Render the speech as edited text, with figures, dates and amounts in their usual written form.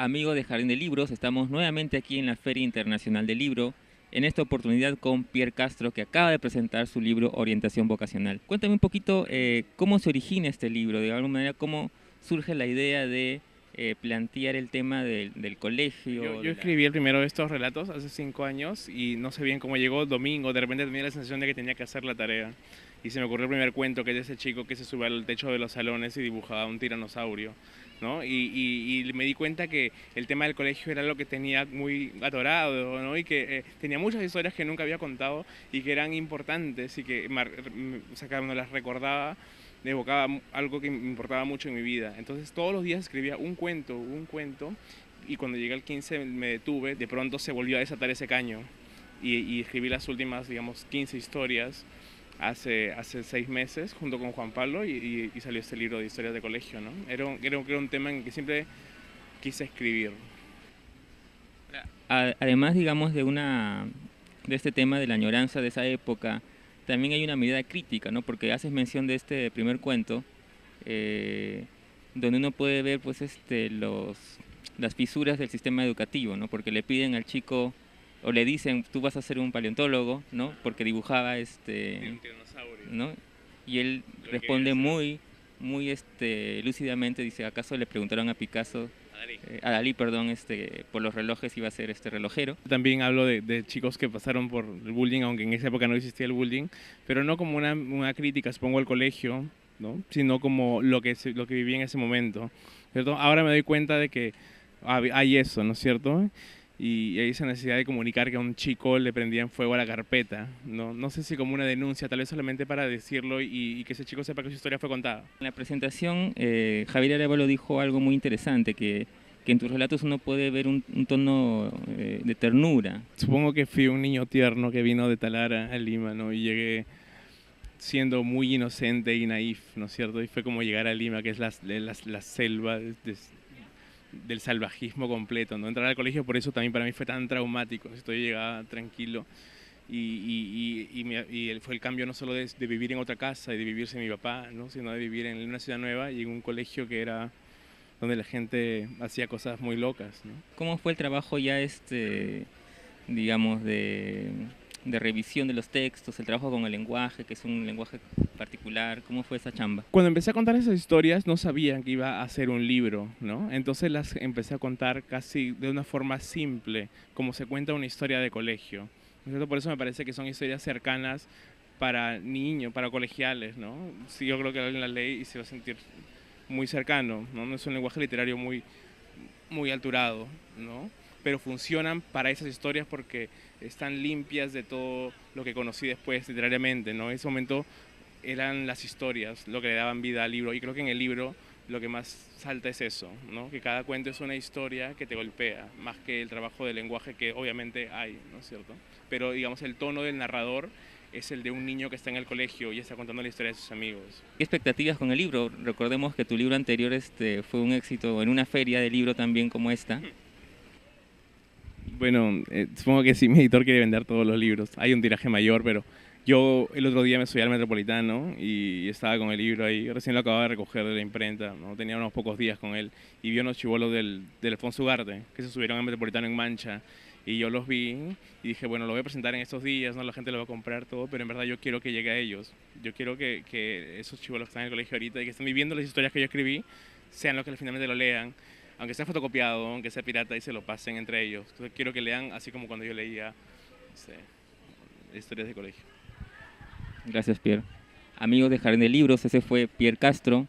amigos de Jardín de Libros, estamos nuevamente aquí en la Feria Internacional del Libro, en esta oportunidad con Pierre Castro, que acaba de presentar su libro Orientación Vocacional. Cuéntame un poquito cómo se origina este libro, de alguna manera cómo surge la idea de plantear el tema del Yo, colegio. yo escribí el primero de estos relatos hace 5 años y no sé bien cómo llegó domingo, de repente tenía la sensación de que tenía que hacer la tarea. Y se me ocurrió el primer cuento, que es de ese chico que se sube al techo de los salones y dibujaba un tiranosaurio, ¿no? Y me di cuenta que el tema del colegio era algo que tenía muy atorado, ¿no? Y que tenía muchas historias que nunca había contado y que eran importantes y que o sea, cuando las recordaba me evocaba algo que me importaba mucho en mi vida. Entonces todos los días escribía un cuento, y cuando llegué al 15 me detuve, de pronto se volvió a desatar ese caño y escribí las últimas, digamos, 15 historias hace 6 meses junto con Juan Pablo y salió este libro de historias de colegio, ¿no? Era un tema en que siempre quise escribir. Además, digamos, de este tema de la añoranza de esa época, también hay una mirada crítica, ¿no? Porque haces mención de este primer cuento, eh, donde uno puede ver, pues, las fisuras del sistema educativo, ¿no? Porque le piden al chico, o le dicen, tú vas a ser un paleontólogo, ¿no? Porque dibujaba, Un tiranosaurio. ¿no? Y él Lo que quería responde decir. muy lúcidamente, dice, ¿acaso le preguntaron a Picasso, Adri. a Dalí, perdón, por los relojes iba a ser relojero? También hablo de chicos que pasaron por el bullying, aunque en esa época no existía el bullying, pero no como una crítica, supongo, al colegio, ¿no? Sino como lo que viví en ese momento, ¿cierto? Ahora me doy cuenta de que hay eso, ¿no es cierto? Y hay esa necesidad de comunicar que a un chico le prendían fuego a la carpeta, ¿no? No sé si como una denuncia, tal vez solamente para decirlo y que ese chico sepa que su historia fue contada. En la presentación, Javier Arevalo dijo algo muy interesante, que en tus relatos uno puede ver un tono de ternura. Supongo que fui un niño tierno que vino de Talara a Lima, ¿no? Y llegué siendo muy inocente y naif, ¿no es cierto? Y fue como llegar a Lima, que es la selva del salvajismo completo, ¿no? Entrar al colegio por eso también para mí fue tan traumático. Estoy llegaba tranquilo y fue el cambio no solo de vivir en otra casa y de vivir sin mi papá, ¿no? Sino de vivir en una ciudad nueva y en un colegio que era donde la gente hacía cosas muy locas, ¿no? ¿Cómo fue el trabajo ya digamos, de revisión de los textos, el trabajo con el lenguaje, que es un lenguaje particular? ¿Cómo fue esa chamba? Cuando empecé a contar esas historias no sabía que iba a ser un libro, ¿no? Entonces las empecé a contar casi de una forma simple, como se cuenta una historia de colegio, ¿no es cierto? Por eso me parece que son historias cercanas para niños, para colegiales, ¿no? Sí, yo creo que alguien las lee y se va a sentir muy cercano, ¿no? No es un lenguaje literario muy alturado, ¿no? Pero funcionan para esas historias porque están limpias de todo lo que conocí después literariamente, ¿no? En ese momento eran las historias lo que le daban vida al libro y creo que en el libro lo que más salta es eso, ¿no? Que cada cuento es una historia que te golpea, más que el trabajo de lenguaje que obviamente hay, ¿no es cierto? Pero digamos el tono del narrador es el de un niño que está en el colegio y está contando la historia de sus amigos. ¿Qué expectativas con el libro? Recordemos que tu libro anterior fue un éxito en una feria de libro también como esta. Bueno, supongo que sí, mi editor quiere vender todos los libros. Hay un tiraje mayor, pero yo el otro día me subí al Metropolitano y estaba con el libro ahí. Recién lo acababa de recoger de la imprenta, ¿no? Tenía unos pocos días con él. Y vi unos chibolos del Alfonso Ugarte, que se subieron al Metropolitano en Mancha. Y yo los vi y dije, bueno, lo voy a presentar en estos días, ¿no? La gente lo va a comprar todo, pero en verdad yo quiero que llegue a ellos. Yo quiero que esos chibolos que están en el colegio ahorita y que están viviendo las historias que yo escribí, sean los que finalmente lo lean, aunque sea fotocopiado, aunque sea pirata, y se lo pasen entre ellos. Entonces quiero que lean así como cuando yo leía, no sé, historias de colegio. Gracias, Pierre. Amigos de Jardín de Libros, ese fue Pierre Castro,